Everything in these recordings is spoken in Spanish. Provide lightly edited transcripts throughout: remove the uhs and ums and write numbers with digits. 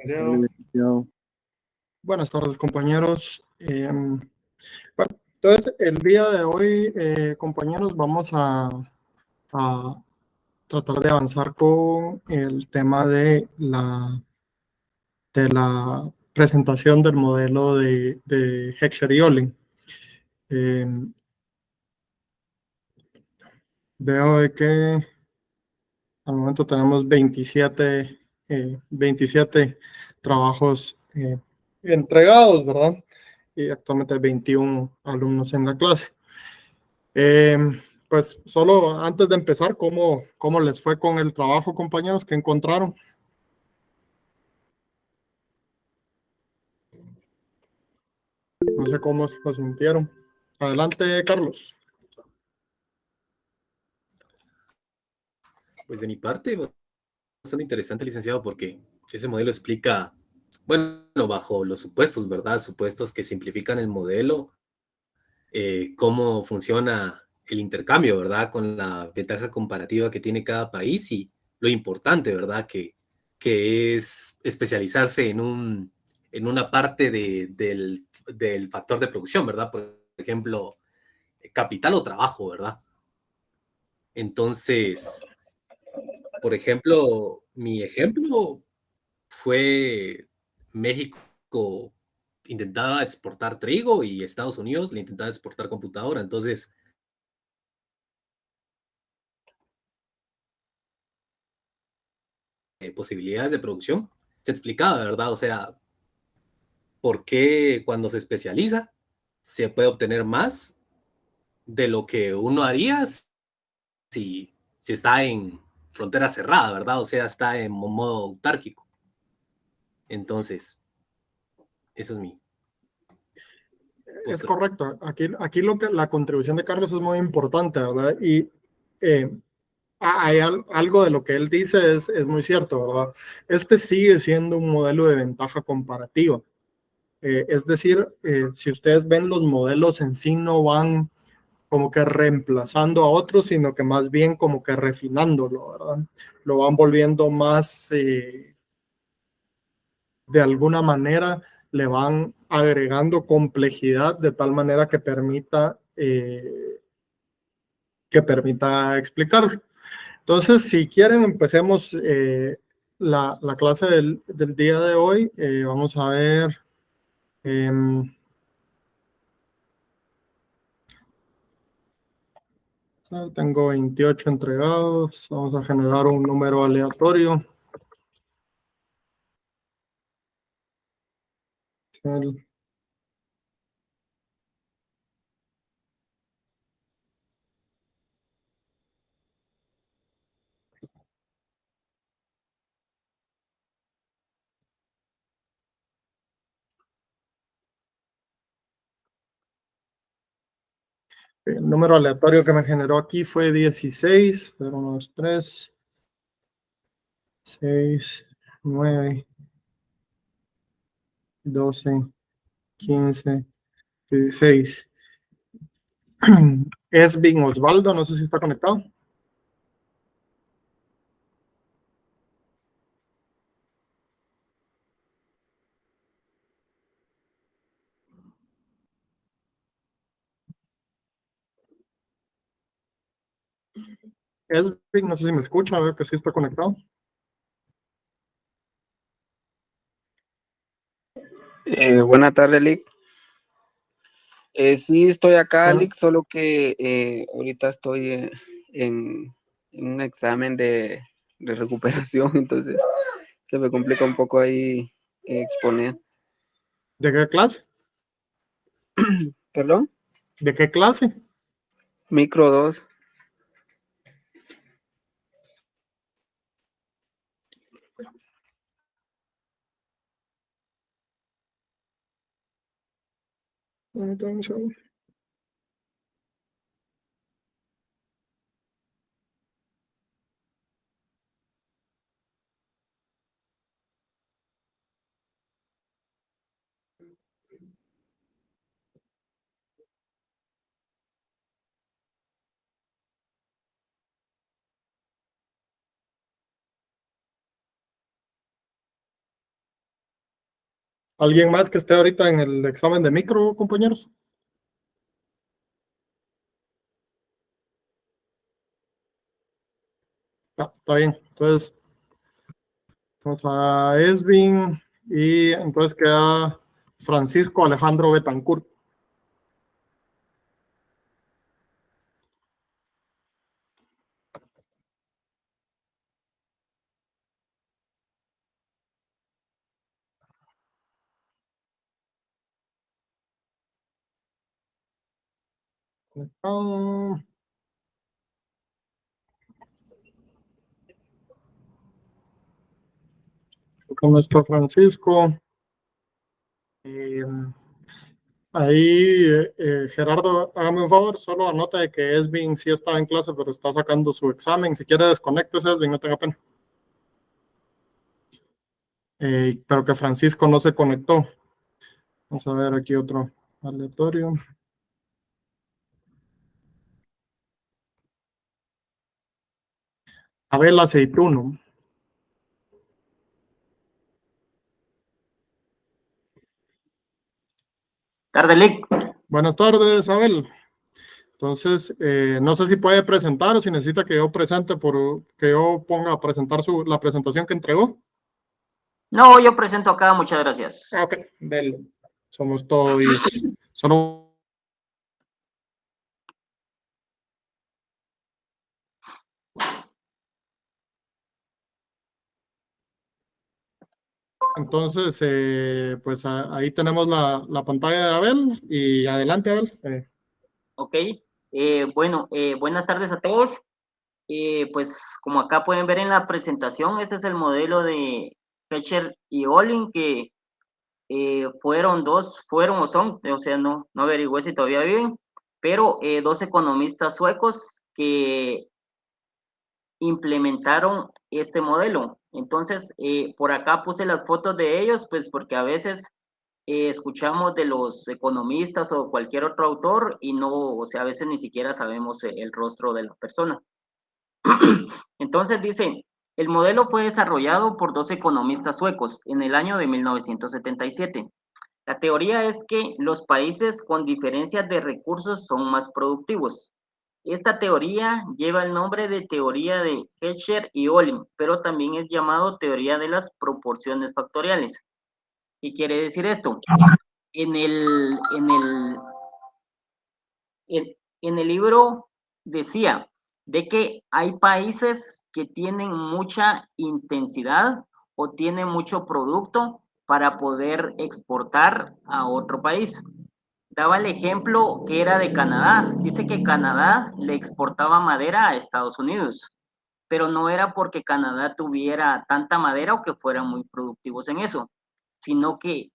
Licenciado. Licenciado. Buenas tardes, compañeros. Bueno, entonces, el día de hoy, compañeros, vamos a tratar de avanzar con el tema de la presentación del modelo de Heckscher y Olin. Veo de que al momento tenemos 27 trabajos entregados, ¿verdad? Y actualmente hay 21 alumnos en la clase. Eh, pues solo antes de empezar, ¿cómo les fue con el trabajo, compañeros, que encontraron? No sé cómo lo sintieron. Adelante, Carlos. Pues de mi parte, bastante interesante, licenciado, porque ese modelo explica, bueno, bajo los supuestos, ¿verdad? Supuestos que simplifican el modelo, cómo funciona el intercambio, ¿verdad? Con la ventaja comparativa que tiene cada país y lo importante, ¿verdad? Que es especializarse en una parte del factor de producción, ¿verdad? Por ejemplo, capital o trabajo, ¿verdad? Entonces, por ejemplo, mi ejemplo fue México intentaba exportar trigo y Estados Unidos le intentaba exportar computadora. Entonces, posibilidades de producción, se explicaba, ¿verdad? O sea, por qué cuando se especializa se puede obtener más de lo que uno haría si está en frontera cerrada, ¿verdad? O sea, está en modo autárquico. Entonces, eso es mi Es postura. correcto. Aquí la contribución de Carlos es muy importante, ¿verdad? Y eh, hay algo de lo que él dice es muy cierto, ¿verdad? Este sigue siendo un modelo de ventaja comparativa. Es decir, si ustedes ven, los modelos en sí no van como que reemplazando a otros, sino que más bien como que refinándolo, ¿verdad? Lo van volviendo más, de alguna manera, le van agregando complejidad de tal manera que permita explicarlo. Entonces, si quieren, empecemos la clase del día de hoy. Vamos a ver. Tengo 28 entregados. Vamos a generar un número aleatorio. El número aleatorio que me generó aquí fue 16, 0, 1, 2, 3, 6, 9, 12, 15, 16. Es Bing Osvaldo, no sé si está conectado. Es Bing, no sé si me escucha, veo que sí está conectado. Buenas tardes, Lick. Sí, estoy acá, Bueno. Lick, solo que ahorita estoy en un examen de recuperación, entonces se me complica un poco ahí exponer. ¿De qué clase? ¿Perdón? ¿De qué clase? Micro 2. ¿Alguien más que esté ahorita en el examen de micro, compañeros? Está bien. Entonces, vamos a Esvin y entonces queda Francisco Alejandro Betancourt. ¿Cómo está Francisco? Ahí, Gerardo, hágame un favor, solo anota de que Esvin sí estaba en clase, pero está sacando su examen. Si quiere, desconecte, Esvin, no tenga pena. Pero que Francisco no se conectó. Vamos a ver aquí otro aleatorio. Abel Aceituno. Tarde, Lick. Buenas tardes, Abel. Entonces, no sé si puede presentar o si necesita que yo presente, que yo ponga a presentar la presentación que entregó. No, yo presento acá, muchas gracias. Ok, dele. Somos todos oídos. Solo entonces, pues ahí tenemos la pantalla de Abel y adelante, Abel. Ok, bueno, buenas tardes a todos. Pues como acá pueden ver en la presentación, este es el modelo de Fetcher y Olin, que fueron o son, o sea, no averigüé si todavía viven, pero dos economistas suecos que implementaron este modelo. Entonces, por acá puse las fotos de ellos, pues porque a veces escuchamos de los economistas o cualquier otro autor y no, o sea, a veces ni siquiera sabemos el rostro de la persona. Entonces dice, el modelo fue desarrollado por dos economistas suecos en el año de 1977. La teoría es que los países con diferencias de recursos son más productivos. Esta teoría lleva el nombre de teoría de Fetcher y Olin, pero también es llamado teoría de las proporciones factoriales. ¿Qué quiere decir esto? En el, en el, en el libro decía de que hay países que tienen mucha intensidad o tienen mucho producto para poder exportar a otro país. Daba el ejemplo que era de Canadá. Dice que Canadá le exportaba madera a Estados Unidos, pero no era porque Canadá tuviera tanta madera o que fueran muy productivos en eso, sino que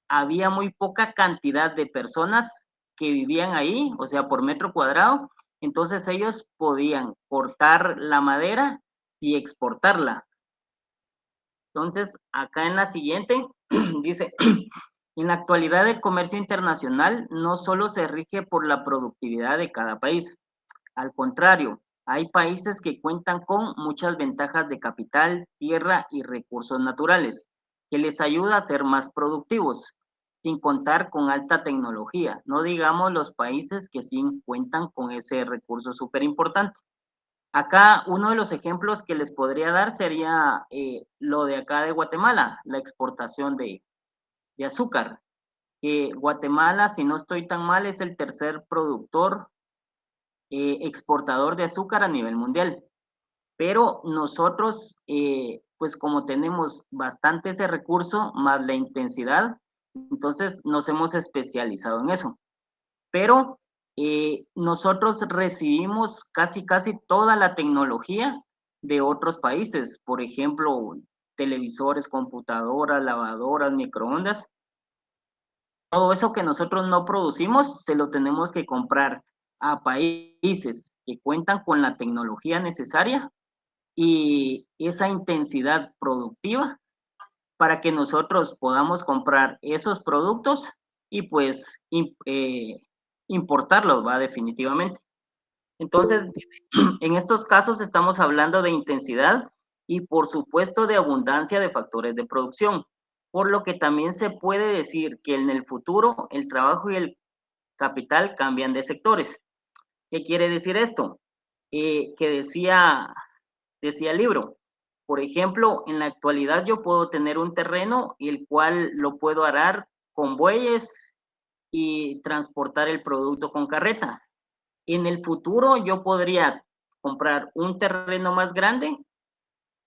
había muy poca cantidad de personas que vivían ahí, o sea, por metro cuadrado, entonces ellos podían cortar la madera y exportarla. Entonces, acá en la siguiente, dice, en la actualidad el comercio internacional no solo se rige por la productividad de cada país, al contrario, hay países que cuentan con muchas ventajas de capital, tierra y recursos naturales, que les ayuda a ser más productivos, sin contar con alta tecnología. No digamos los países que sí cuentan con ese recurso súper importante. Acá uno de los ejemplos que les podría dar sería lo de acá de Guatemala, la exportación de azúcar. Guatemala, si no estoy tan mal, es el tercer productor exportador de azúcar a nivel mundial. Pero nosotros, pues como tenemos bastante ese recurso, más la intensidad, entonces nos hemos especializado en eso. Pero nosotros recibimos casi toda la tecnología de otros países, por ejemplo, televisores, computadoras, lavadoras, microondas. Todo eso que nosotros no producimos, se lo tenemos que comprar a países que cuentan con la tecnología necesaria y esa intensidad productiva para que nosotros podamos comprar esos productos y pues importarlos, va, definitivamente. Entonces, en estos casos estamos hablando de intensidad y por supuesto de abundancia de factores de producción. por lo que también se puede decir que en el futuro el trabajo y el capital cambian de sectores. ¿Qué quiere decir esto? Que decía el libro, por ejemplo, en la actualidad yo puedo tener un terreno y el cual lo puedo arar con bueyes y transportar el producto con carreta. En el futuro yo podría comprar un terreno más grande,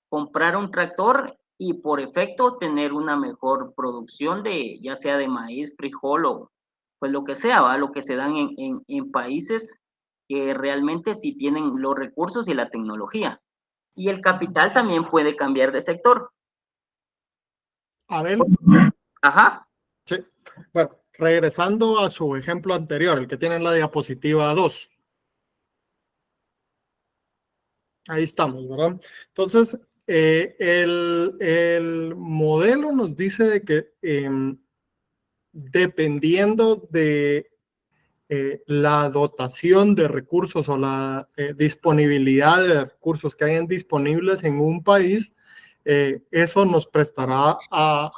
comprar un tractor y por efecto tener una mejor producción de ya sea de maíz, frijol o pues lo que sea, ¿va? Lo que se dan en países que realmente sí tienen los recursos y la tecnología. Y el capital también puede cambiar de sector. Abel, Ajá. sí. Bueno, regresando a su ejemplo anterior, el que tiene en la diapositiva 2. Ahí estamos, ¿verdad? Entonces, el modelo nos dice de que dependiendo de la dotación de recursos o la disponibilidad de recursos que hayan disponibles en un país, eso nos prestará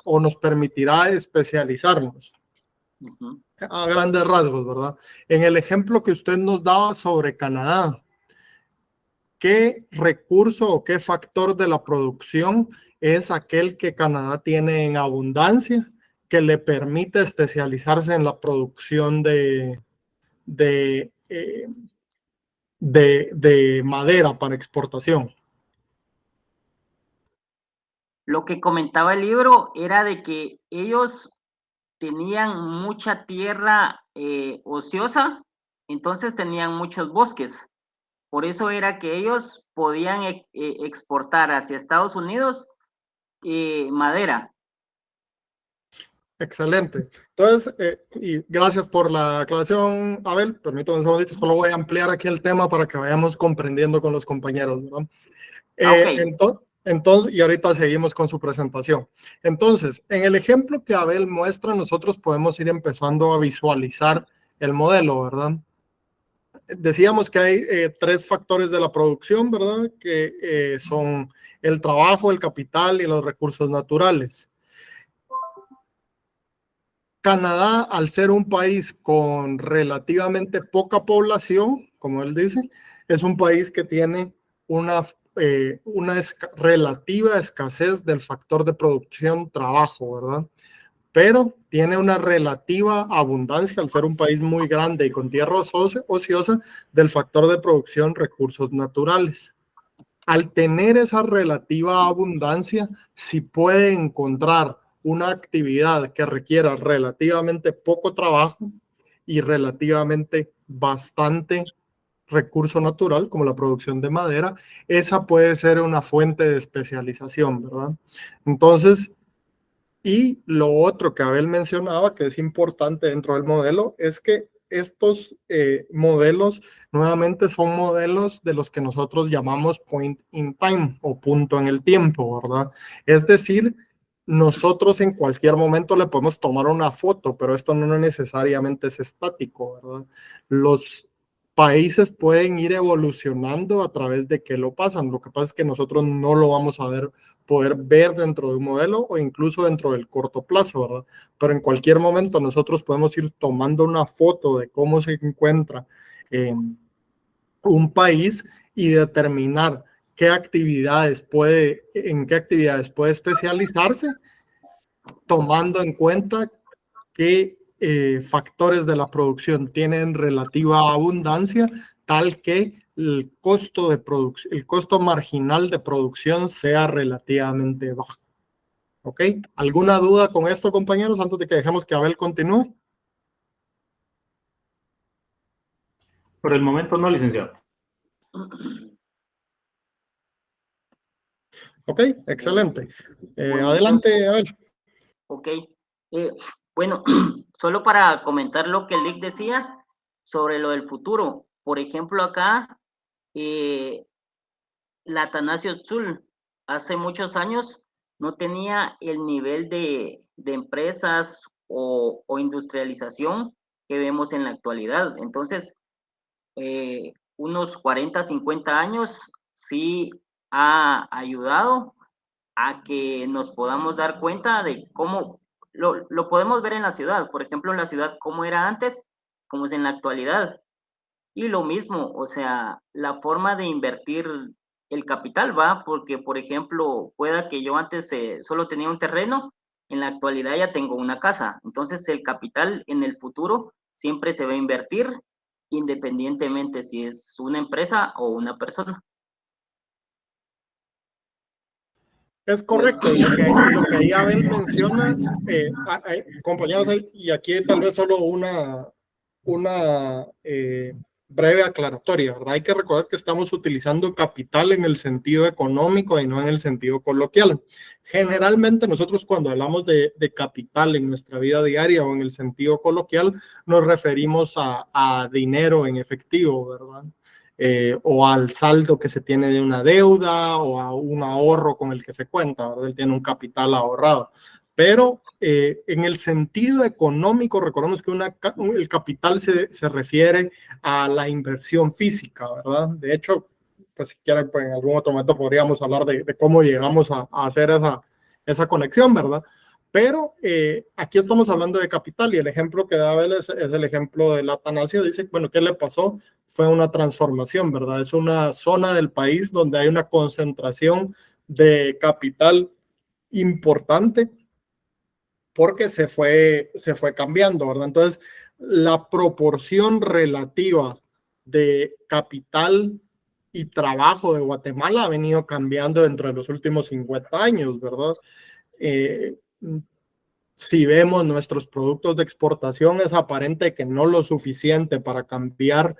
o nos permitirá especializarnos. Uh-huh. A grandes rasgos, ¿verdad? En el ejemplo que usted nos daba sobre Canadá, ¿qué recurso o qué factor de la producción es aquel que Canadá tiene en abundancia que le permite especializarse en la producción de madera para exportación? Lo que comentaba el libro era de que ellos tenían mucha tierra ociosa, entonces tenían muchos bosques. Por eso era que ellos podían exportar hacia Estados Unidos madera. Excelente. Entonces, y gracias por la aclaración, Abel. Permítame un segundito, solo voy a ampliar aquí el tema para que vayamos comprendiendo con los compañeros, ¿verdad? Okay. Entonces, y ahorita seguimos con su presentación. Entonces, en el ejemplo que Abel muestra, nosotros podemos ir empezando a visualizar el modelo, ¿verdad? Decíamos que hay tres factores de la producción, ¿verdad? Que son el trabajo, el capital y los recursos naturales. Canadá, al ser un país con relativamente poca población, como él dice, es un país que tiene una relativa escasez del factor de producción trabajo, ¿verdad? Pero tiene una relativa abundancia al ser un país muy grande y con tierra ociosa del factor de producción recursos naturales. Al tener esa relativa abundancia, si puede encontrar una actividad que requiera relativamente poco trabajo y relativamente bastante recurso natural, como la producción de madera, esa puede ser una fuente de especialización, ¿verdad? Entonces, y lo otro que Abel mencionaba, que es importante dentro del modelo, es que estos modelos nuevamente son modelos de los que nosotros llamamos point in time o punto en el tiempo, ¿verdad? Es decir, nosotros en cualquier momento le podemos tomar una foto, pero esto no necesariamente es estático, ¿verdad? Los países pueden ir evolucionando a través de que lo pasan. Lo que pasa es que nosotros no lo vamos a poder ver dentro de un modelo o incluso dentro del corto plazo, ¿verdad? Pero en cualquier momento nosotros podemos ir tomando una foto de cómo se encuentra un país y determinar en qué actividades puede especializarse, tomando en cuenta qué factores de la producción tienen relativa abundancia, tal que el costo marginal de producción sea relativamente bajo. ¿Ok? ¿Alguna duda con esto, compañeros, antes de que dejemos que Abel continúe? Por el momento no, licenciado. Ok, excelente. Bueno, adelante, Abel. Ok. Bueno, solo para comentar lo que Lick decía sobre lo del futuro. Por ejemplo, acá, la Atanasio Tzul hace muchos años no tenía el nivel de empresas o industrialización que vemos en la actualidad. Entonces, unos 40, 50 años sí ha ayudado a que nos podamos dar cuenta de cómo lo podemos ver en la ciudad, por ejemplo, en la ciudad cómo era antes, cómo es en la actualidad. Y lo mismo, o sea, la forma de invertir el capital, ¿va? Porque, por ejemplo, pueda que yo antes solo tenía un terreno, en la actualidad ya tengo una casa. Entonces, el capital en el futuro siempre se va a invertir, independientemente si es una empresa o una persona. Es correcto, y lo que ahí Abel menciona, compañeros, y aquí tal vez solo una breve aclaratoria, ¿verdad? Hay que recordar que estamos utilizando capital en el sentido económico y no en el sentido coloquial. Generalmente nosotros cuando hablamos de capital en nuestra vida diaria o en el sentido coloquial, nos referimos a dinero en efectivo, ¿verdad? O al saldo que se tiene de una deuda o a un ahorro con el que se cuenta, ¿verdad? Él tiene un capital ahorrado. Pero en el sentido económico, recordemos que el capital se refiere a la inversión física, ¿verdad? De hecho, pues si quieren, pues en algún otro momento podríamos hablar de cómo llegamos a hacer esa conexión, ¿verdad? Pero aquí estamos hablando de capital y el ejemplo que da Abel es el ejemplo del Atanasio. Dice, bueno, ¿qué le pasó? Fue una transformación, ¿verdad? Es una zona del país donde hay una concentración de capital importante porque se fue cambiando, ¿verdad? Entonces, la proporción relativa de capital y trabajo de Guatemala ha venido cambiando entre los últimos 50 años, ¿verdad? Si vemos nuestros productos de exportación, es aparente que no lo suficiente para cambiar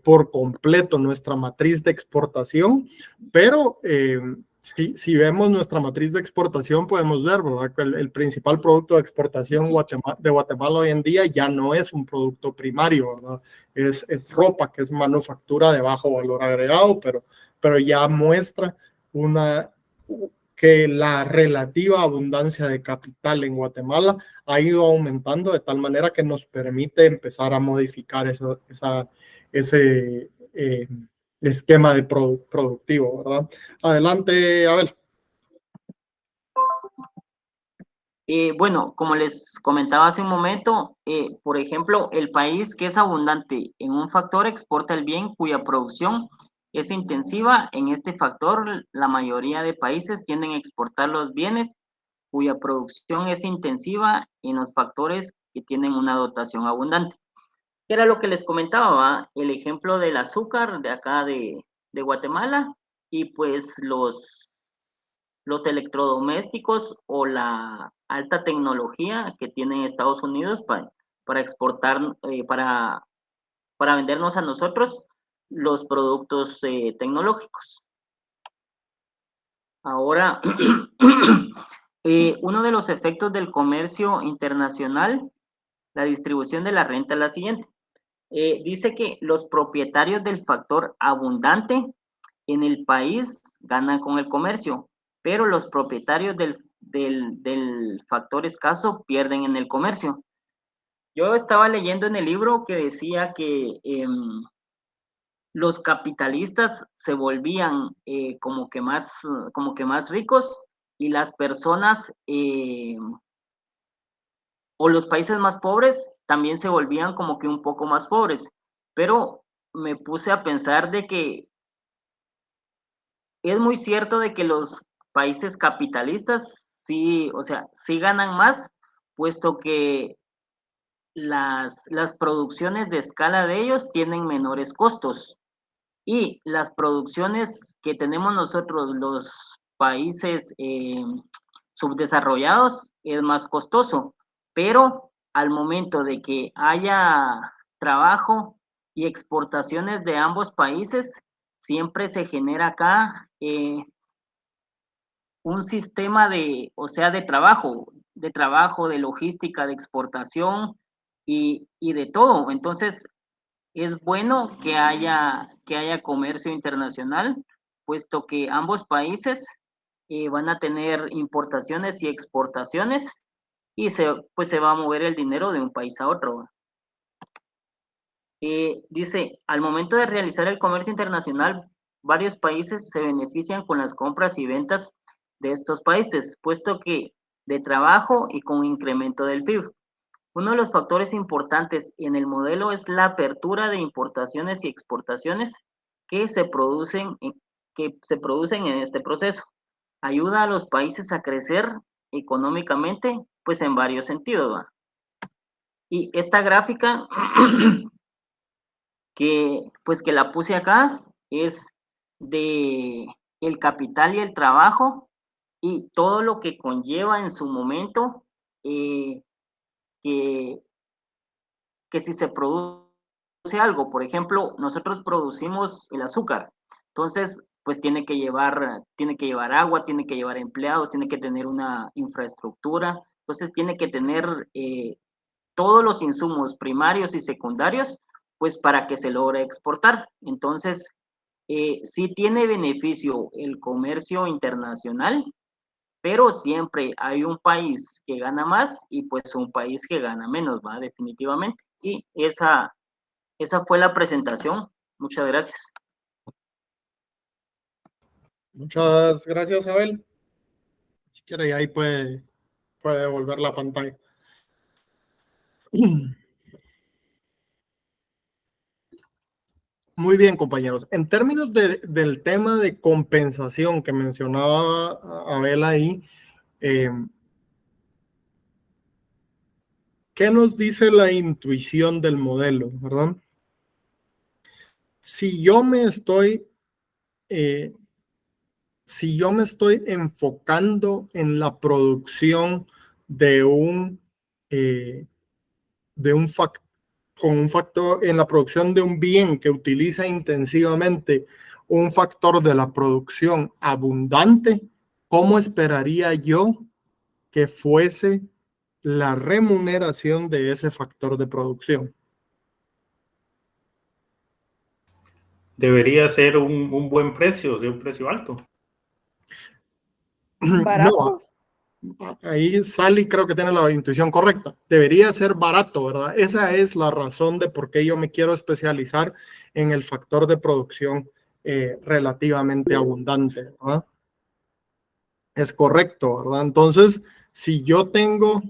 por completo nuestra matriz de exportación, pero si vemos nuestra matriz de exportación, podemos ver, ¿verdad?, que el principal producto de exportación de Guatemala hoy en día ya no es un producto primario, ¿verdad? Es ropa, que es manufactura de bajo valor agregado, pero ya muestra que la relativa abundancia de capital en Guatemala ha ido aumentando de tal manera que nos permite empezar a modificar ese esquema de productivo, ¿verdad? Adelante, Abel. Bueno, como les comentaba hace un momento, por ejemplo, el país que es abundante en un factor exporta el bien cuya producción es intensiva. En este factor, la mayoría de países tienden a exportar los bienes cuya producción es intensiva en los factores que tienen una dotación abundante. Era lo que les comentaba, ¿va? El ejemplo del azúcar de acá de Guatemala y pues los electrodomésticos o la alta tecnología que tiene Estados Unidos para exportar, para vendernos a nosotros los productos tecnológicos. Ahora, uno de los efectos del comercio internacional, la distribución de la renta es la siguiente. Dice que los propietarios del factor abundante en el país ganan con el comercio, pero los propietarios del factor escaso pierden en el comercio. Yo estaba leyendo en el libro que decía que los capitalistas se volvían como que más ricos y las personas o los países más pobres también se volvían como que un poco más pobres. Pero me puse a pensar de que es muy cierto de que los países capitalistas sí, o sea, sí ganan más, puesto que las producciones de escala de ellos tienen menores costos y las producciones que tenemos nosotros, los países subdesarrollados, es más costoso, pero al momento de que haya trabajo y exportaciones de ambos países, siempre se genera acá un sistema o sea, de trabajo, de logística, de exportación y de todo. Entonces, es bueno que haya comercio internacional, puesto que ambos países van a tener importaciones y exportaciones y pues se va a mover el dinero de un país a otro. Dice, al momento de realizar el comercio internacional, varios países se benefician con las compras y ventas de estos países, puesto que de trabajo y con incremento del PIB. Uno de los factores importantes en el modelo es la apertura de importaciones y exportaciones que se producen en este proceso. Ayuda a los países a crecer económicamente, pues en varios sentidos, ¿va? Y esta gráfica que la puse acá es de el capital y el trabajo y todo lo que conlleva en su momento que si se produce algo, por ejemplo, nosotros producimos el azúcar, entonces pues tiene que llevar agua, tiene que llevar empleados, tiene que tener una infraestructura, entonces tiene que tener todos los insumos primarios y secundarios, pues para que se logre exportar. Entonces, sí tiene beneficio el comercio internacional, pero siempre hay un país que gana más y pues un país que gana menos, ¿va? Definitivamente. Y esa fue la presentación. Muchas gracias. Muchas gracias, Abel. Si quiere, ahí puede volver la pantalla. Muy bien, compañeros. En términos del tema de compensación que mencionaba Abel ahí, ¿qué nos dice la intuición del modelo, verdad? Si yo me estoy enfocando en la producción de un factor, en la producción de un bien que utiliza intensivamente un factor de la producción abundante, ¿cómo esperaría yo que fuese la remuneración de ese factor de producción? Debería ser un buen precio, de un precio alto. ¿Barato? No, ahí Sally creo que tiene la intuición correcta. Debería ser barato, ¿verdad? Esa es la razón de por qué yo me quiero especializar en el factor de producción relativamente abundante, ¿verdad? Es correcto, ¿verdad? Entonces, si yo tengo...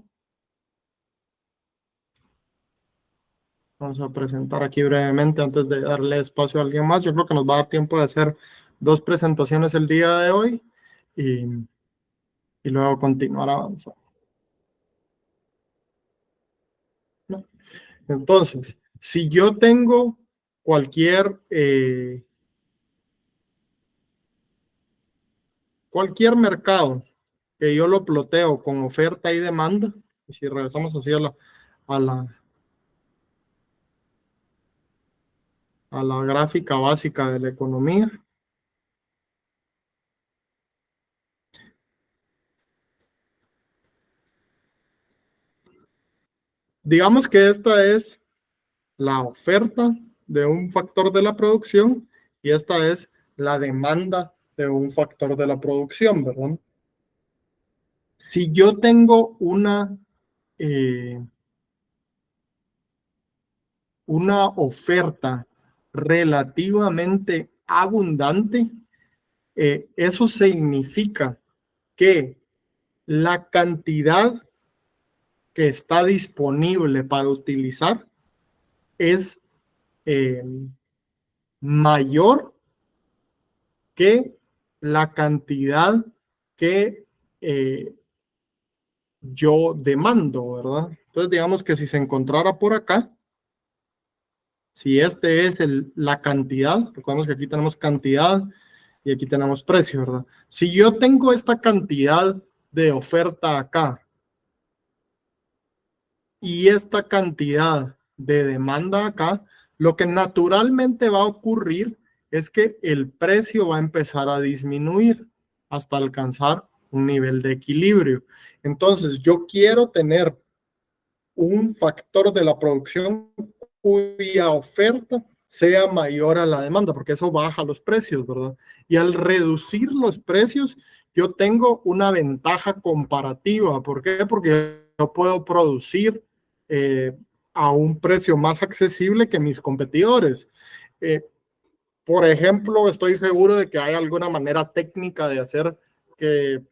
Vamos a presentar aquí brevemente antes de darle espacio a alguien más. Yo creo que nos va a dar tiempo de hacer 2 presentaciones el día de hoy y luego continuar avanzando. ¿No? Entonces, si yo tengo cualquier mercado que yo lo ploteo con oferta y demanda, y si regresamos así a la gráfica básica de la economía, digamos que esta es la oferta de un factor de la producción y esta es la demanda de un factor de la producción, ¿verdad? Si yo tengo una oferta relativamente abundante, eso significa que la cantidad que está disponible para utilizar es mayor que la cantidad que yo demando, ¿verdad? Entonces, digamos que si se encontrara por acá, si este es la cantidad, recordemos que aquí tenemos cantidad y aquí tenemos precio, ¿verdad? Si yo tengo esta cantidad de oferta acá y esta cantidad de demanda acá, lo que naturalmente va a ocurrir es que el precio va a empezar a disminuir hasta alcanzar un nivel de equilibrio. Entonces, yo quiero tener un factor de la producción cuya oferta sea mayor a la demanda, porque eso baja los precios, ¿verdad? Y al reducir los precios, yo tengo una ventaja comparativa. ¿Por qué? Porque yo puedo producir a un precio más accesible que mis competidores. Por ejemplo, estoy seguro de que hay alguna manera técnica de hacer que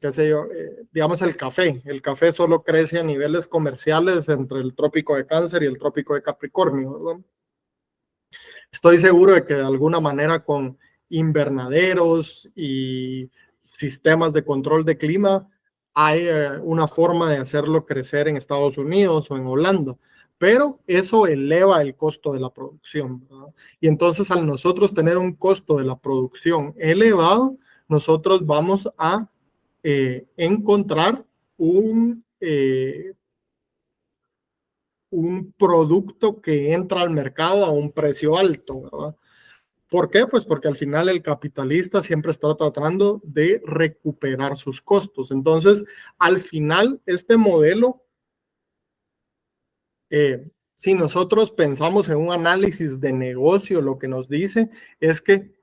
qué sé yo, digamos el café. El café solo crece a niveles comerciales entre el trópico de Cáncer y el trópico de Capricornio, ¿verdad? Estoy seguro de que de alguna manera con invernaderos y sistemas de control de clima hay una forma de hacerlo crecer en Estados Unidos o en Holanda, pero eso eleva el costo de la producción, ¿verdad? Y entonces al nosotros tener un costo de la producción elevado, nosotros vamos a encontrar un producto que entra al mercado a un precio alto, ¿verdad? ¿Por qué? Pues porque al final el capitalista siempre está tratando de recuperar sus costos. Entonces, al final, este modelo, si nosotros pensamos en un análisis de negocio, lo que nos dice es que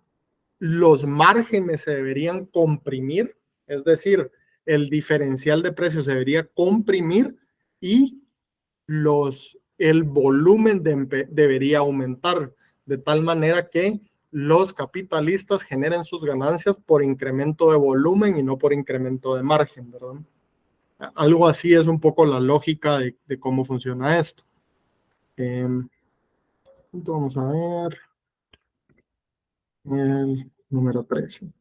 los márgenes se deberían comprimir, es decir, el diferencial de precios se debería comprimir y el volumen debería aumentar, de tal manera que los capitalistas generen sus ganancias por incremento de volumen y no por incremento de margen, ¿verdad? Algo así es un poco la lógica de cómo funciona esto. Vamos a ver el número 13.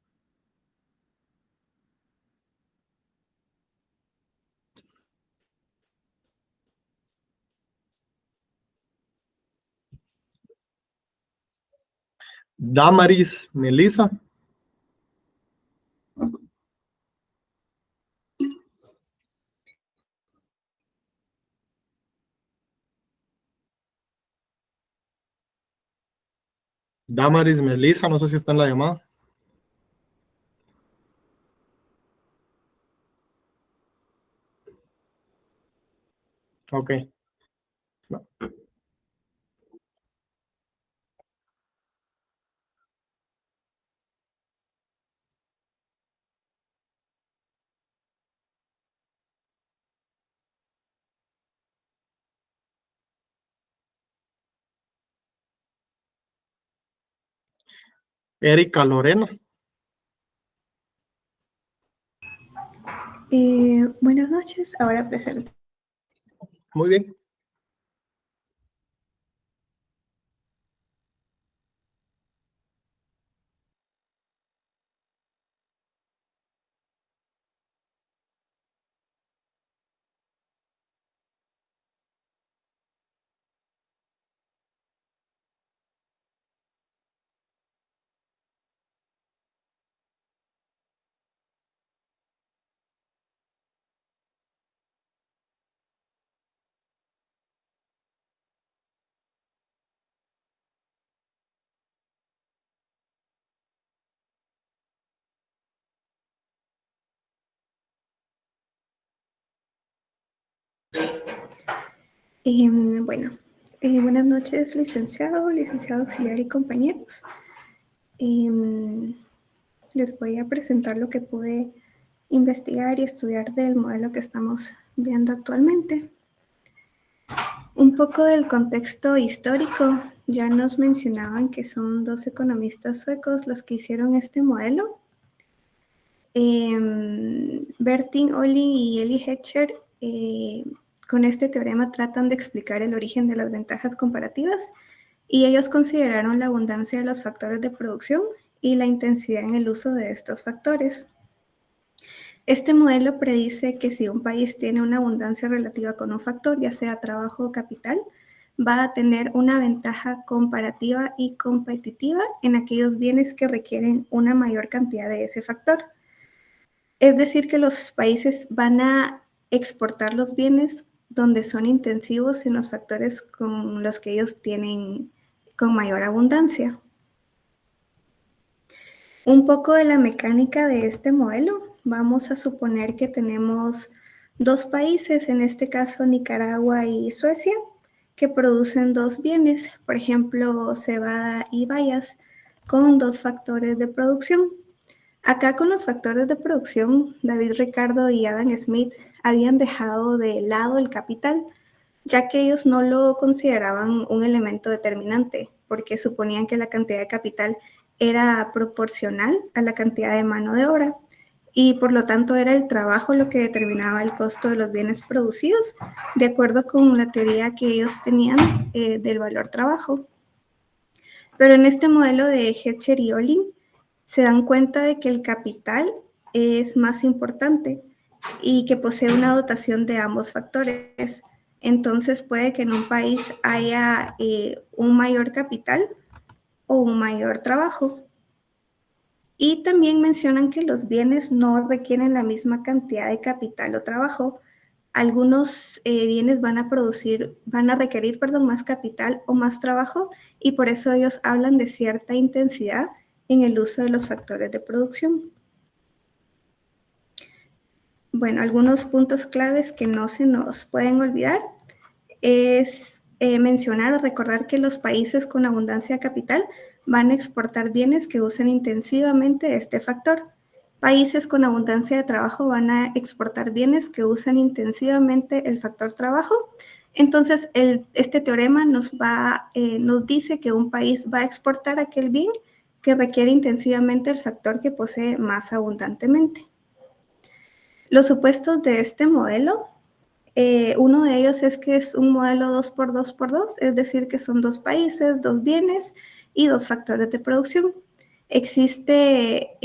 Damaris Melissa. Damaris Melissa, no sé si está en la llamada. Ok. No. Erika Lorena. Buenas noches, ahora presente. Muy bien. Bueno, buenas noches, licenciado auxiliar y compañeros. Les voy a presentar lo que pude investigar y estudiar del modelo que estamos viendo actualmente. Un poco del contexto histórico, ya nos mencionaban que son dos economistas suecos los que hicieron este modelo. Bertil Ohlin y Eli Heckscher con este teorema tratan de explicar el origen de las ventajas comparativas y ellos consideraron la abundancia de los factores de producción y la intensidad en el uso de estos factores. Este modelo predice que si un país tiene una abundancia relativa con un factor, ya sea trabajo o capital, va a tener una ventaja comparativa y competitiva en aquellos bienes que requieren una mayor cantidad de ese factor. Es decir, que los países van a exportar los bienes donde son intensivos en los factores con los que ellos tienen con mayor abundancia. Un poco de la mecánica de este modelo. Vamos a suponer que tenemos dos países, en este caso Nicaragua y Suecia, que producen dos bienes, por ejemplo, cebada y bayas, con dos factores de producción. Acá con los factores de producción, David Ricardo y Adam Smith habían dejado de lado el capital, ya que ellos no lo consideraban un elemento determinante, porque suponían que la cantidad de capital era proporcional a la cantidad de mano de obra. y por lo tanto era el trabajo lo que determinaba el costo de los bienes producidos, de acuerdo con la teoría que ellos tenían del valor trabajo. Pero en este modelo de Hechter y Olin se dan cuenta de que el capital es más importante y que posee una dotación de ambos factores. Entonces puede que en un país haya un mayor capital o un mayor trabajo. Y también mencionan que los bienes no requieren la misma cantidad de capital o trabajo. Algunos bienes van a requerir más capital o más trabajo, y por eso ellos hablan de cierta intensidad en el uso de los factores de producción. Bueno, algunos puntos claves que no se nos pueden olvidar es mencionar o recordar que los países con abundancia de capital van a exportar bienes que usen intensivamente este factor. Países con abundancia de trabajo van a exportar bienes que usan intensivamente el factor trabajo. Entonces, este teorema nos dice que un país va a exportar aquel bien que requiere intensivamente el factor que posee más abundantemente. Los supuestos de este modelo, uno de ellos es que es un modelo 2x2x2, es decir, que son 2 países, 2 bienes y 2 factores de producción. Existe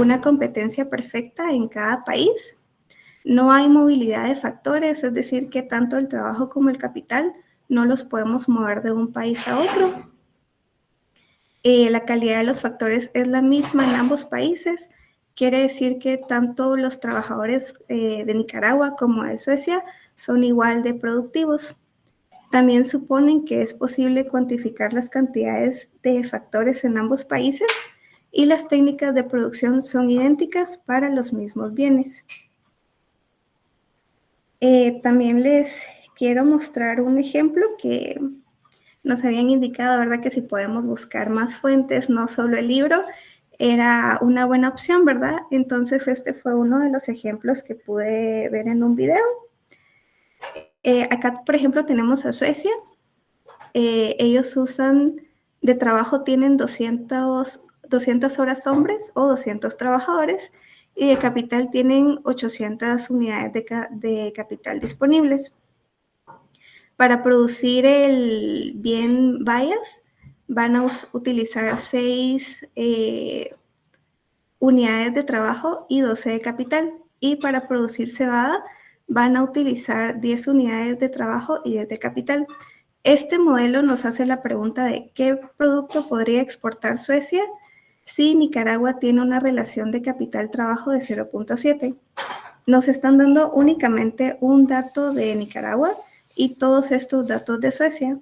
una competencia perfecta en cada país. No hay movilidad de factores, es decir, que tanto el trabajo como el capital no los podemos mover de un país a otro. La calidad de los factores es la misma en ambos países. Quiere decir que tanto los trabajadores de Nicaragua como de Suecia son igual de productivos. También suponen que es posible cuantificar las cantidades de factores en ambos países y las técnicas de producción son idénticas para los mismos bienes. También les quiero mostrar un ejemplo que nos habían indicado, ¿verdad? Que si podemos buscar más fuentes, no solo el libro, era una buena opción, ¿verdad? Entonces este fue uno de los ejemplos que pude ver en un video. Acá, por ejemplo, tenemos a Suecia. Ellos usan de trabajo, tienen 200 horas hombres o 200 trabajadores, y de capital tienen 800 unidades de capital disponibles. Para producir el bien bayas van a utilizar 6 unidades de trabajo y 12 de capital, y para producir cebada van a utilizar 10 unidades de trabajo y 10 de capital. Este modelo nos hace la pregunta de qué producto podría exportar Suecia si Nicaragua tiene una relación de capital-trabajo de 0.7. Nos están dando únicamente un dato de Nicaragua y todos estos datos de Suecia.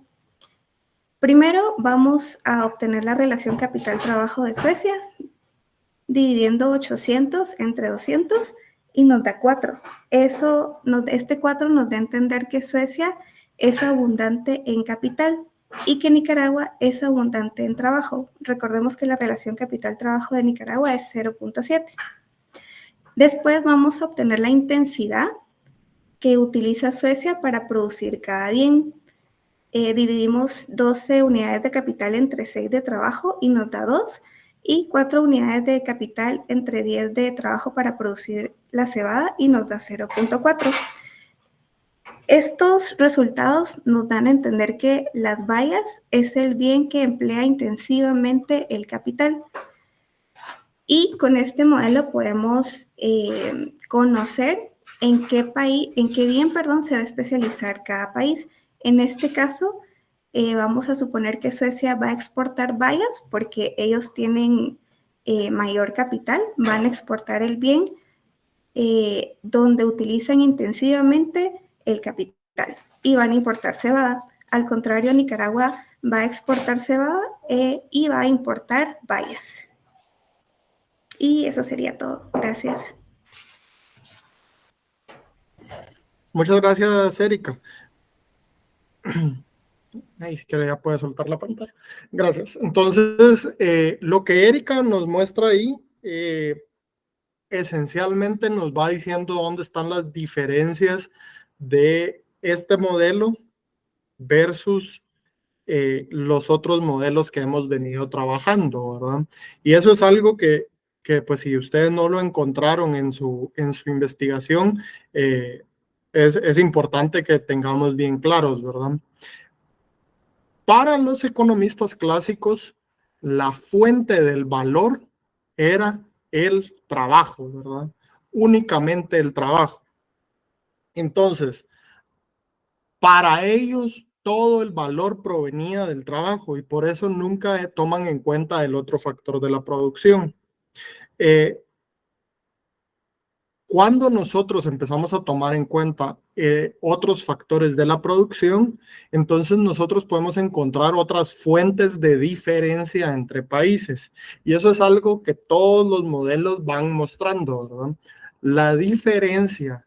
Primero vamos a obtener la relación capital-trabajo de Suecia, dividiendo 800 entre 200 y nos da 4. Este 4 nos da a entender que Suecia es abundante en capital y que Nicaragua es abundante en trabajo. Recordemos que la relación capital-trabajo de Nicaragua es 0.7. Después vamos a obtener la intensidad que utiliza Suecia para producir cada bien. Dividimos 12 unidades de capital entre 6 de trabajo y nos da 2, y 4 unidades de capital entre 10 de trabajo para producir la cebada y nos da 0.4. Estos resultados nos dan a entender que las bayas es el bien que emplea intensivamente el capital. Y con este modelo podemos conocer en qué bien se va a especializar cada país. En este caso, vamos a suponer que Suecia va a exportar bayas porque ellos tienen mayor capital, van a exportar el bien donde utilizan intensivamente el capital y van a importar cebada. Al contrario, Nicaragua va a exportar cebada y va a importar bayas. Y eso sería todo. Gracias. Muchas gracias, Erika. Ahí si quiere ya puede soltar la pantalla. Gracias. Entonces, lo que Erika nos muestra ahí, esencialmente nos va diciendo dónde están las diferencias de este modelo versus los otros modelos que hemos venido trabajando, ¿verdad? Y eso es algo que que pues si ustedes no lo encontraron en su investigación, es importante que tengamos bien claros, ¿verdad? Para los economistas clásicos, la fuente del valor era el trabajo, ¿verdad? Únicamente el trabajo. Entonces, para ellos todo el valor provenía del trabajo y por eso nunca toman en cuenta el otro factor de la producción. Cuando nosotros empezamos a tomar en cuenta otros factores de la producción, entonces nosotros podemos encontrar otras fuentes de diferencia entre países. Y eso es algo que todos los modelos van mostrando, ¿verdad? La diferencia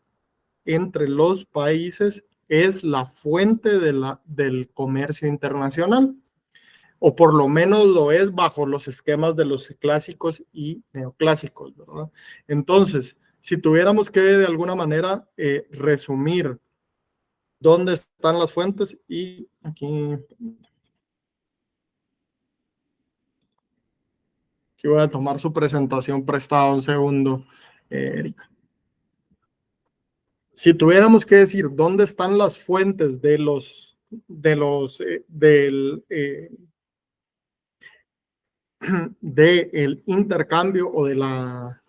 entre los países es la fuente del comercio internacional, o por lo menos lo es bajo los esquemas de los clásicos y neoclásicos, ¿verdad? Entonces, si tuviéramos que de alguna manera resumir dónde están las fuentes, y aquí voy a tomar su presentación prestada un segundo, Erika. Si tuviéramos que decir dónde están las fuentes del intercambio o de la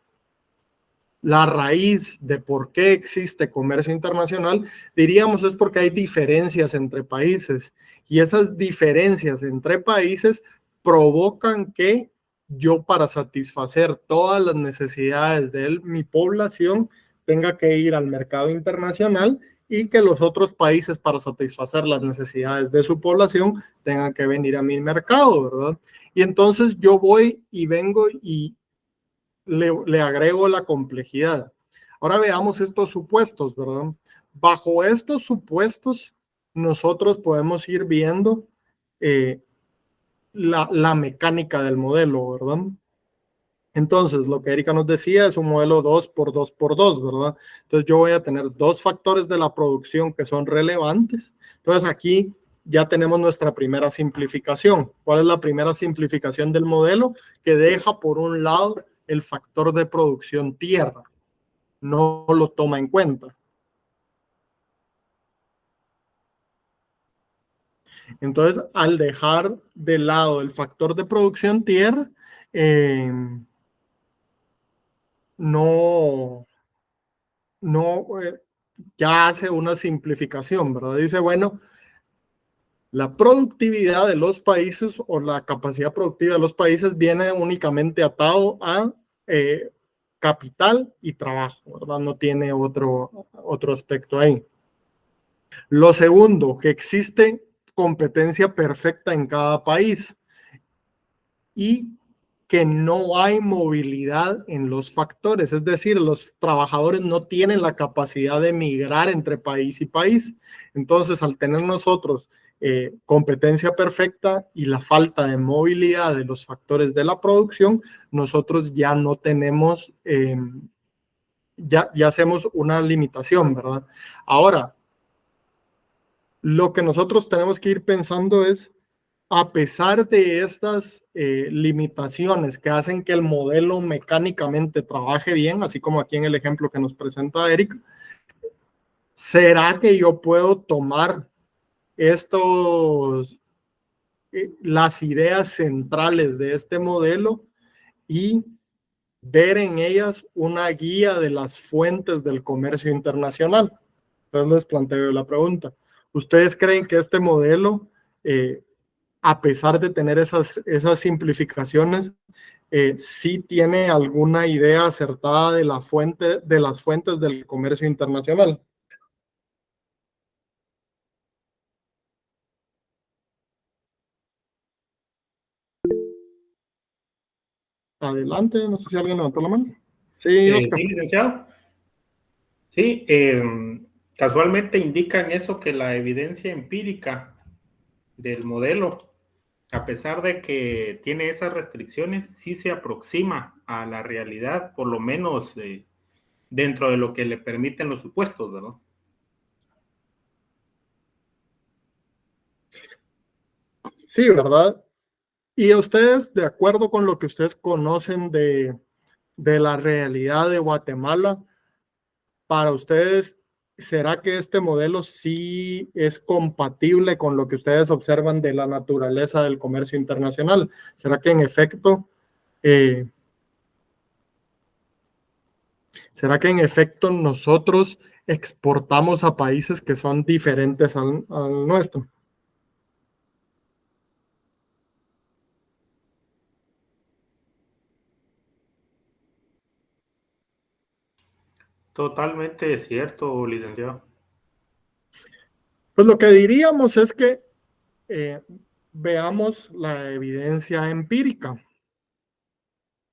raíz de por qué existe comercio internacional, diríamos es porque hay diferencias entre países y esas diferencias entre países provocan que yo, para satisfacer todas las necesidades de mi población, tenga que ir al mercado internacional y que los otros países, para satisfacer las necesidades de su población, tengan que venir a mi mercado, ¿verdad? Y entonces yo voy y vengo y le agrego la complejidad. Ahora veamos estos supuestos, ¿verdad? Bajo estos supuestos, nosotros podemos ir viendo la mecánica del modelo, ¿verdad? Entonces, lo que Erika nos decía es un modelo 2x2x2, ¿verdad? Entonces, yo voy a tener dos factores de la producción que son relevantes. Entonces, aquí ya tenemos nuestra primera simplificación. ¿Cuál es la primera simplificación del modelo? Que deja por un lado el factor de producción tierra. No lo toma en cuenta. Entonces, al dejar de lado el factor de producción tierra, ya hace una simplificación, ¿verdad? Dice, bueno, la productividad de los países o la capacidad productiva de los países viene únicamente atado a capital y trabajo, ¿verdad? No tiene otro aspecto ahí. Lo segundo, que existe competencia perfecta en cada país y que no hay movilidad en los factores, es decir, los trabajadores no tienen la capacidad de migrar entre país y país. Entonces, al tener nosotros competencia perfecta y la falta de movilidad de los factores de la producción, nosotros ya no tenemos, ya hacemos una limitación, ¿verdad? Ahora, lo que nosotros tenemos que ir pensando es, a pesar de estas limitaciones que hacen que el modelo mecánicamente trabaje bien, así como aquí en el ejemplo que nos presenta Eric, ¿será que yo puedo tomar las ideas centrales de este modelo y ver en ellas una guía de las fuentes del comercio internacional? Entonces les planteo la pregunta. ¿Ustedes creen que este modelo, a pesar de tener esas simplificaciones, sí tiene alguna idea acertada de las fuentes del comercio internacional? Adelante, no sé si alguien levantó la mano. Sí, Oscar. Sí, licenciado. Sí, casualmente indican eso, que la evidencia empírica del modelo, a pesar de que tiene esas restricciones, sí se aproxima a la realidad, por lo menos dentro de lo que le permiten los supuestos, ¿verdad? Sí, ¿verdad? Y a ustedes, de acuerdo con lo que ustedes conocen de de la realidad de Guatemala, para ustedes, ¿será que este modelo sí es compatible con lo que ustedes observan de la naturaleza del comercio internacional? ¿Será que en efecto, nosotros exportamos a países que son diferentes al nuestro? Totalmente cierto, licenciado. Pues lo que diríamos es que veamos la evidencia empírica.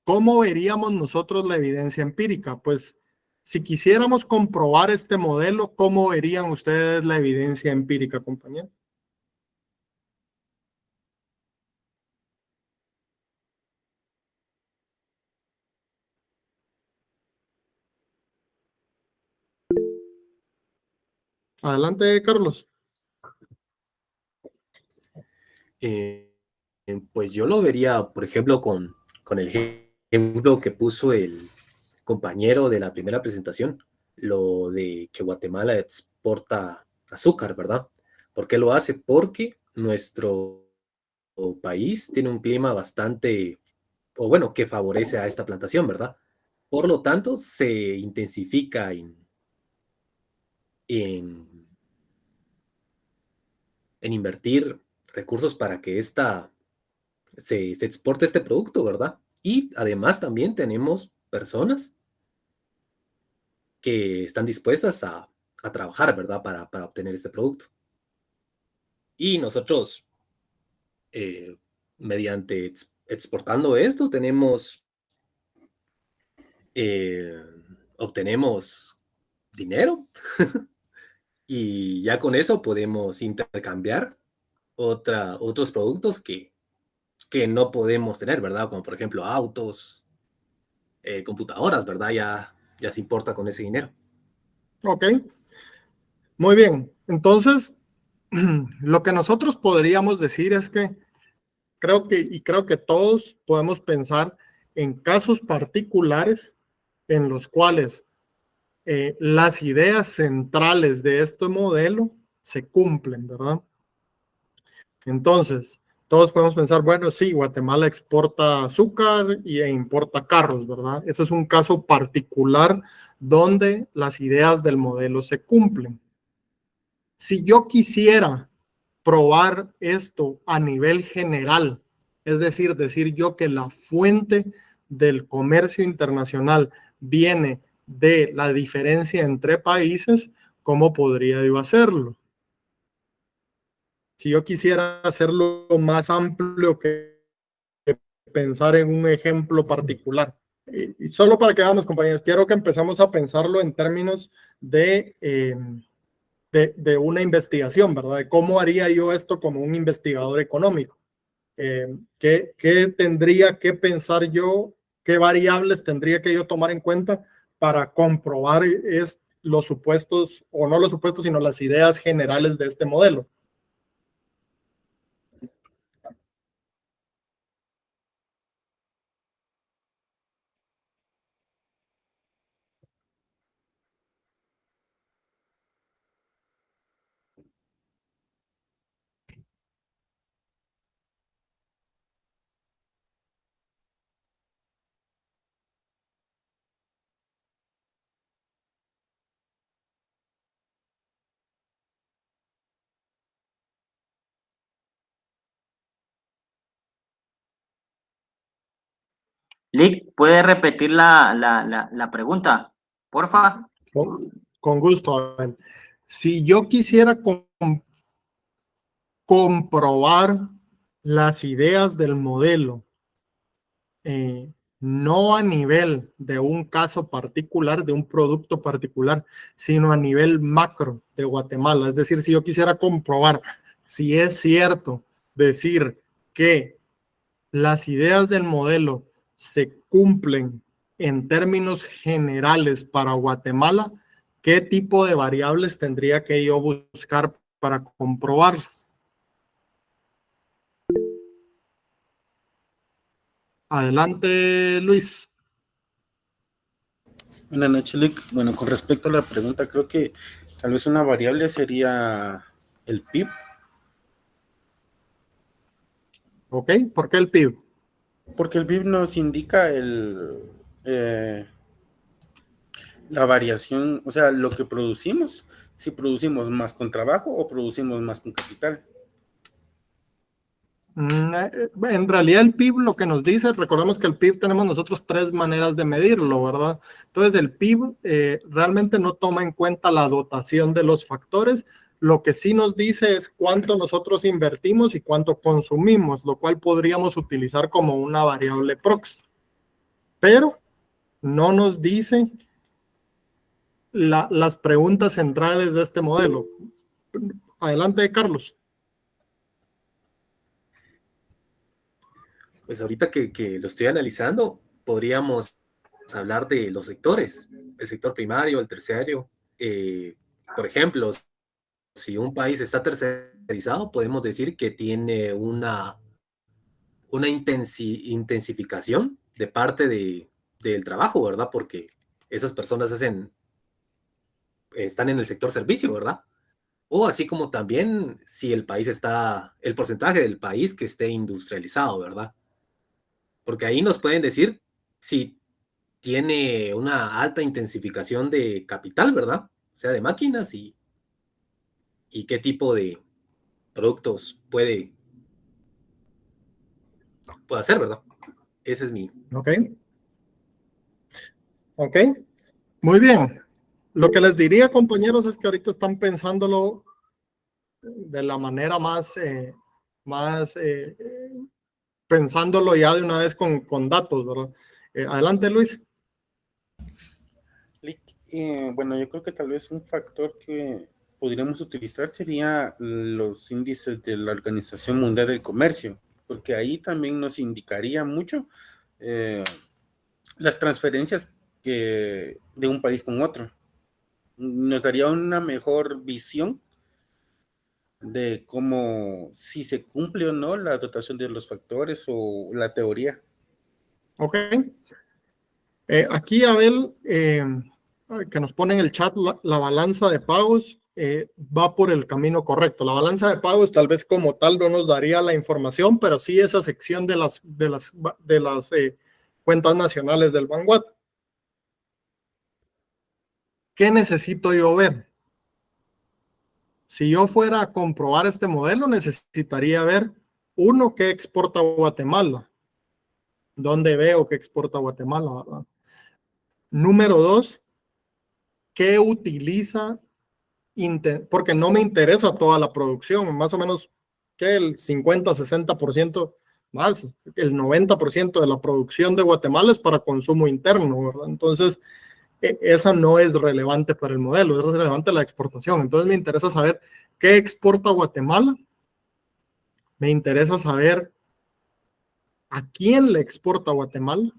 ¿Cómo veríamos nosotros la evidencia empírica? Pues si quisiéramos comprobar este modelo, ¿cómo verían ustedes la evidencia empírica, compañero? Adelante, Carlos. Pues yo lo vería, por ejemplo, con el ejemplo que puso el compañero de la primera presentación, lo de que Guatemala exporta azúcar, ¿verdad? ¿Por qué lo hace? Porque nuestro país tiene un clima bastante, o bueno, que favorece a esta plantación, ¿verdad? Por lo tanto, se intensifica en invertir recursos para que se exporte este producto, ¿verdad? Y además también tenemos personas que están dispuestas a trabajar, ¿verdad? Para obtener este producto. Y nosotros, mediante exportando esto, obtenemos dinero y ya con eso podemos intercambiar otros productos que no podemos tener, ¿verdad? Como por ejemplo autos, computadoras, ¿verdad? Ya se importa con ese dinero. Ok, muy bien. Entonces, lo que nosotros podríamos decir es que creo que todos podemos pensar en casos particulares en los cuales las ideas centrales de este modelo se cumplen, ¿verdad? Entonces, todos podemos pensar, bueno, sí, Guatemala exporta azúcar e importa carros, ¿verdad? Ese es un caso particular donde las ideas del modelo se cumplen. Si yo quisiera probar esto a nivel general, es decir yo que la fuente del comercio internacional viene de la diferencia entre países, ¿cómo podría yo hacerlo? Si yo quisiera hacerlo más amplio que pensar en un ejemplo particular. Y solo para que veamos, compañeros, quiero que empezamos a pensarlo en términos de una investigación, ¿verdad? De cómo haría yo esto como un investigador económico. ¿Qué tendría que pensar yo? ¿Qué variables tendría que yo tomar en cuenta para comprobar los supuestos, o no los supuestos, sino las ideas generales de este modelo? Lick, ¿puede repetir la pregunta, porfa? Con gusto. A ver, si yo quisiera comprobar las ideas del modelo, no a nivel de un caso particular, de un producto particular, sino a nivel macro de Guatemala. Es decir, si yo quisiera comprobar si es cierto decir que las ideas del modelo se cumplen en términos generales para Guatemala, ¿qué tipo de variables tendría que yo buscar para comprobarlas? Adelante, Luis. Buenas noches, Lick. Bueno, con respecto a la pregunta, creo que tal vez una variable sería el PIB. ¿Ok? ¿Por qué el PIB? Porque el PIB nos indica la variación, o sea, lo que producimos, si producimos más con trabajo o producimos más con capital. En realidad el PIB lo que nos dice, recordemos que el PIB tenemos nosotros 3 maneras de medirlo, ¿verdad? Entonces el PIB realmente no toma en cuenta la dotación de los factores, lo que sí nos dice es cuánto nosotros invertimos y cuánto consumimos, lo cual podríamos utilizar como una variable proxy. Pero no nos dice las preguntas centrales de este modelo. Adelante, Carlos. Pues ahorita que lo estoy analizando, podríamos hablar de los sectores, el sector primario, el terciario. Por ejemplo, si un país está tercerizado, podemos decir que tiene una intensificación de parte del trabajo, ¿verdad? Porque esas personas están en el sector servicio, ¿verdad? O así como también si el porcentaje del país que esté industrializado, ¿verdad? Porque ahí nos pueden decir si tiene una alta intensificación de capital, ¿verdad? O sea, de máquinas y qué tipo de productos puede hacer, ¿verdad? Ese es mi... Ok. Ok. Muy bien. Lo que les diría, compañeros, es que ahorita están pensándolo de la manera pensándolo ya de una vez con datos, ¿verdad? Adelante, Luis. Lick, bueno, yo creo que tal vez un factor que podríamos utilizar sería los índices de la Organización Mundial del Comercio, porque ahí también nos indicaría mucho las transferencias de un país con otro. Nos daría una mejor visión de cómo, si se cumple o no la dotación de los factores o la teoría. Ok. Aquí Abel, que nos pone en el chat, la balanza de pagos va por el camino correcto. La balanza de pagos tal vez como tal no nos daría la información, pero sí esa sección de las cuentas nacionales del Vanguard. ¿Qué necesito yo ver? Si yo fuera a comprobar este modelo, necesitaría ver, uno, qué exporta Guatemala. ¿Dónde veo que exporta Guatemala? ¿Verdad? Número 2, ¿qué utiliza? Porque no me interesa toda la producción, más o menos que el 50-60% más, el 90% de la producción de Guatemala es para consumo interno, ¿verdad? Entonces, esa no es relevante para el modelo, eso es relevante la exportación. Entonces, me interesa saber qué exporta Guatemala, me interesa saber a quién le exporta Guatemala,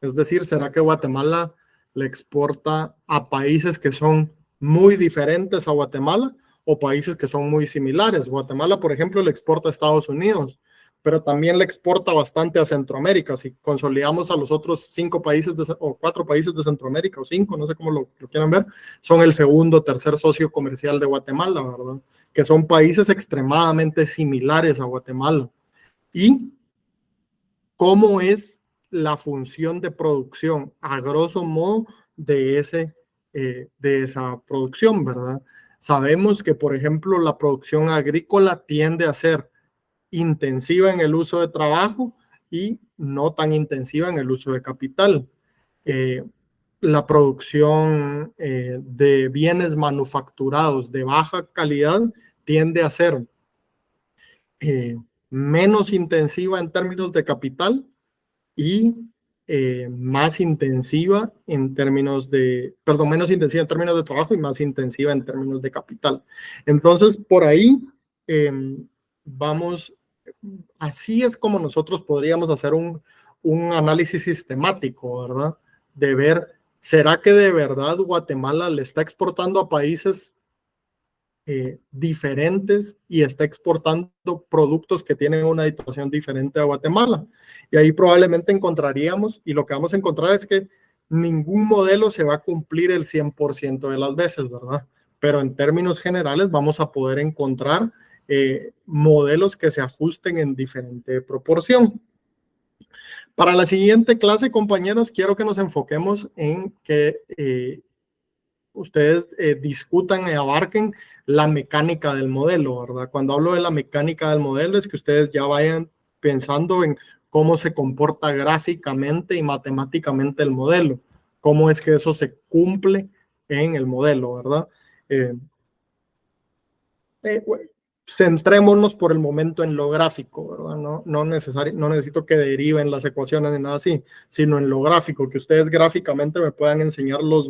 es decir, ¿será que Guatemala le exporta a países que son muy diferentes a Guatemala o países que son muy similares? Guatemala, por ejemplo, le exporta a Estados Unidos, pero también le exporta bastante a Centroamérica. Si consolidamos a los otros 5 países o 4 países de Centroamérica, o 5, no sé cómo lo quieran ver, son el segundo o tercer socio comercial de Guatemala, ¿verdad? Que son países extremadamente similares a Guatemala. Y cómo es la función de producción, a grosso modo, de esa producción, ¿verdad? Sabemos que, por ejemplo, la producción agrícola tiende a ser intensiva en el uso de trabajo y no tan intensiva en el uso de capital. La producción de bienes manufacturados de baja calidad tiende a ser menos intensiva en términos de capital y más intensiva en términos de, perdón, menos intensiva en términos de trabajo y más intensiva en términos de capital. Entonces, por ahí vamos, así es como nosotros podríamos hacer un análisis sistemático, ¿verdad? De ver, ¿será que de verdad Guatemala le está exportando a países diferentes y está exportando productos que tienen una situación diferente a Guatemala? Y ahí probablemente encontraríamos, y lo que vamos a encontrar es que ningún modelo se va a cumplir el 100% de las veces, ¿verdad? Pero en términos generales vamos a poder encontrar modelos que se ajusten en diferente proporción. Para la siguiente clase, compañeros, quiero que nos enfoquemos en que ustedes discutan y abarquen la mecánica del modelo, ¿verdad? Cuando hablo de la mecánica del modelo es que ustedes ya vayan pensando en cómo se comporta gráficamente y matemáticamente el modelo, cómo es que eso se cumple en el modelo, ¿verdad? Centrémonos por el momento en lo gráfico, ¿verdad? No necesito que deriven las ecuaciones ni nada así, sino en lo gráfico, que ustedes gráficamente me puedan enseñar los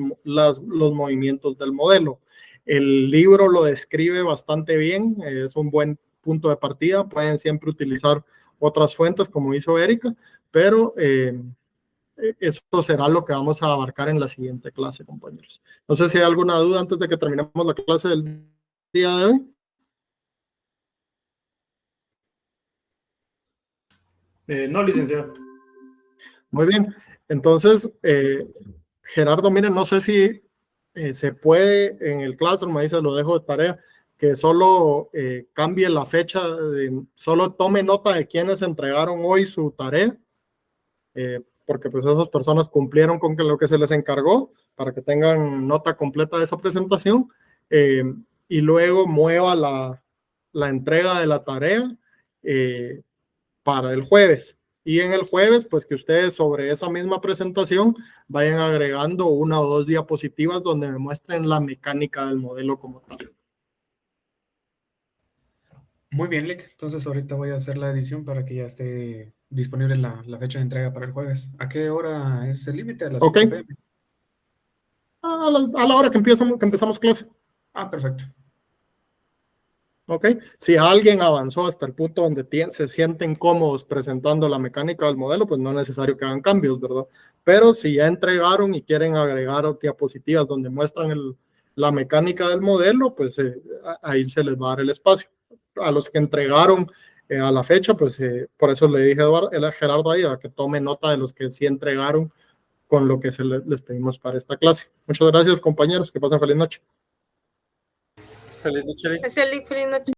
movimientos del modelo. El libro lo describe bastante bien, es un buen punto de partida, pueden siempre utilizar otras fuentes como hizo Erika, pero eso será lo que vamos a abarcar en la siguiente clase, compañeros. No sé si hay alguna duda antes de que terminemos la clase del día de hoy. No, licenciado. Muy bien, entonces, Gerardo, miren, no sé si se puede en el Classroom, ahí se lo dejo de tarea, que solo cambie la fecha, solo tome nota de quienes entregaron hoy su tarea, porque pues esas personas cumplieron con lo que se les encargó, para que tengan nota completa de esa presentación, y luego mueva la entrega de la tarea para el jueves. Y en el jueves, pues que ustedes sobre esa misma presentación vayan agregando 1 o 2 diapositivas donde me muestren la mecánica del modelo como tal. Muy bien, Lick. Entonces ahorita voy a hacer la edición para que ya esté disponible la fecha de entrega para el jueves. ¿A qué hora es el límite? ¿A las 5 p.m.? A la hora que empezamos clase. Ah, perfecto. ¿Ok? Si alguien avanzó hasta el punto donde se sienten cómodos presentando la mecánica del modelo, pues no es necesario que hagan cambios, ¿verdad? Pero si ya entregaron y quieren agregar diapositivas donde muestran la mecánica del modelo, pues ahí se les va a dar el espacio. A los que entregaron a la fecha, pues por eso le dije a Gerardo ahí a que tome nota de los que sí entregaron con lo que les pedimos para esta clase. Muchas gracias, compañeros. Que pasen feliz noche. Feliz noche. Feliz noche.